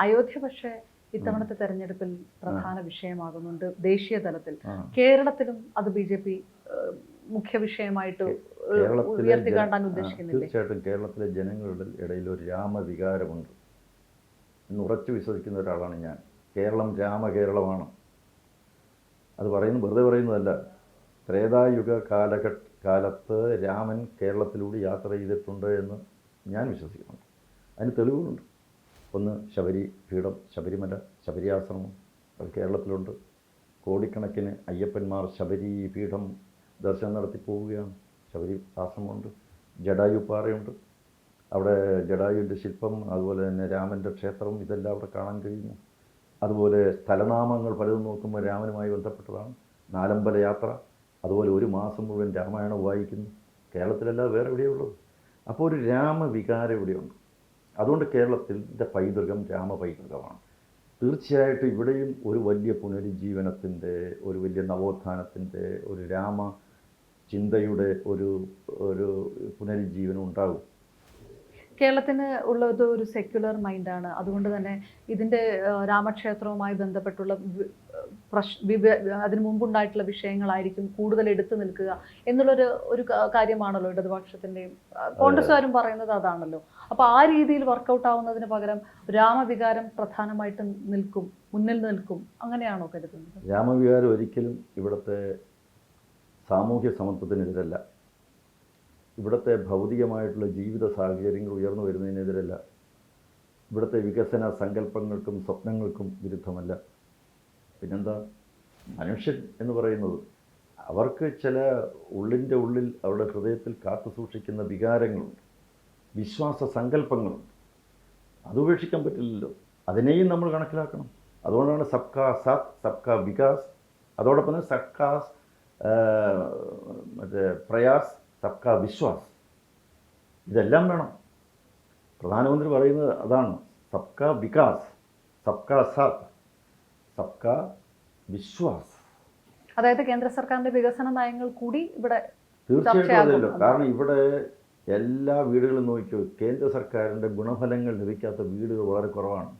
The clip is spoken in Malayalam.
അയോധ്യ പക്ഷേ ഇത്തവണത്തെ തെരഞ്ഞെടുപ്പിൽ പ്രധാന വിഷയമാകുന്നുണ്ട് ദേശീയ തലത്തിൽ. കേരളത്തിലും അത് BJP മുഖ്യ വിഷയമായിട്ട് ഉയർത്തിക്കാട്ടാൻ ഉദ്ദേശിക്കുന്നില്ല. തീർച്ചയായിട്ടും കേരളത്തിലെ ജനങ്ങളുടെ ഇടയിൽ ഒരു രാമവികാരമുണ്ട് എന്ന് ഉറച്ചു വിശ്വസിക്കുന്ന ഒരാളാണ് ഞാൻ. കേരളം രാമകേരളമാണ്. അത് വെറുതെ പറയുന്നതല്ല. ത്രേതായുഗ കാലത്ത് രാമൻ കേരളത്തിലൂടെ യാത്ര ചെയ്തിട്ടുണ്ട് എന്ന് ഞാൻ വിശ്വസിക്കുന്നുണ്ട്. അതിന് തെളിവുകളുണ്ട്. ഒന്ന് പീഠം, ശബരിമല, ശബരിയാശ്രമം അത് കേരളത്തിലുണ്ട്. കോടിക്കണക്കിന് അയ്യപ്പന്മാർ ശബരി പീഠം ദർശനം നടത്തി പോവുകയാണ്. ശബരി ആശ്രമമുണ്ട്. ജടായുപ്പാറയുണ്ട്. അവിടെ ജടായുവിൻ്റെ ശില്പം, അതുപോലെ തന്നെ രാമൻ്റെ ക്ഷേത്രം, ഇതെല്ലാം അവിടെ കാണാൻ കഴിയുന്നു. അതുപോലെ സ്ഥലനാമങ്ങൾ പലതും നോക്കുമ്പോൾ രാമനുമായി ബന്ധപ്പെട്ടതാണ്. നാലമ്പല യാത്ര, അതുപോലെ ഒരു മാസം മുഴുവൻ രാമായണം വായിക്കുന്നു. കേരളത്തിലല്ല വേറെ എവിടെയുള്ളത്. അപ്പോൾ ഒരു രാമവികാരം ഇവിടെയുണ്ട്. അതുകൊണ്ട് കേരളത്തിൻ്റെ പൈതൃകം രാമപൈതൃകമാണ്. തീർച്ചയായിട്ടും ഇവിടെയും ഒരു വലിയ പുനരുജ്ജീവനത്തിൻ്റെ, ഒരു വലിയ നവോത്ഥാനത്തിൻ്റെ, ഒരു രാമ ചിന്തയുടെ ഒരു പുനരുജ്ജീവനം ഉണ്ടാകും. കേരളത്തിന് ഉള്ളത് ഒരു സെക്യുലർ മൈൻഡാണ്. അതുകൊണ്ട് തന്നെ ഇതിൻ്റെ രാമക്ഷേത്രവുമായി ബന്ധപ്പെട്ടുള്ള അതിനു മുമ്പുണ്ടായിട്ടുള്ള വിഷയങ്ങളായിരിക്കും കൂടുതൽ എടുത്തു നിൽക്കുക എന്നുള്ളൊരു കാര്യമാണല്ലോ ഇടതുപക്ഷത്തിൻ്റെയും കോൺഗ്രസ്സുകാരും പറയുന്നത് അതാണല്ലോ. അപ്പോൾ ആ രീതിയിൽ വർക്കൗട്ട് ആവുന്നതിന് പകരം രാമവികാരം പ്രധാനമായിട്ട് മുന്നിൽ നിൽക്കും, അങ്ങനെയാണോ കരുതുന്നത്? രാമവികാരം ഒരിക്കലും ഇവിടുത്തെ സാമൂഹ്യ സമത്വത്തിനെതിരല്ല, ഇവിടുത്തെ ഭൗതികമായിട്ടുള്ള ജീവിത സാഹചര്യങ്ങൾ ഉയർന്നു വരുന്നതിനെതിരല്ല, ഇവിടുത്തെ വികസന സങ്കല്പങ്ങൾക്കും സ്വപ്നങ്ങൾക്കും വിരുദ്ധമല്ല. പിന്നെന്താ, മനുഷ്യൻ എന്ന് പറയുന്നത് അവർക്ക് ചില ഉള്ളിൻ്റെ ഉള്ളിൽ അവരുടെ ഹൃദയത്തിൽ കാത്തു സൂക്ഷിക്കുന്ന വികാരങ്ങളുണ്ട്, വിശ്വാസ സങ്കല്പങ്ങളുണ്ട്. അത് ഉപേക്ഷിക്കാൻ പറ്റില്ലല്ലോ. അതിനെയും നമ്മൾ കണക്കിലാക്കണം. അതുകൊണ്ടാണ് സബ്കാ സാത്ത് സബ്കാ വികാസ്, അതോടൊപ്പം തന്നെ സബ്കാ പ്രയാസ് സബ്കാ വിശ്വാസ്, ഇതെല്ലാം വേണം. പ്രധാനമന്ത്രി പറയുന്നത് അതാണ്, സബ്കാ വികാസ്, സബ്കാ സാത്ത്, സബ്കാ വിശ്വാസ്. അതായത് കേന്ദ്ര സർക്കാരിൻ്റെ വികസന നയങ്ങൾ കൂടി ഇവിടെ തീർച്ചയായിട്ടും അതല്ലോ. കാരണം ഇവിടെ എല്ലാ വീടുകളും നോക്കിയോ, കേന്ദ്ര സർക്കാരിൻ്റെ ഗുണഫലങ്ങൾ ലഭിക്കാത്ത വീടുകൾ വളരെ കുറവാണ്.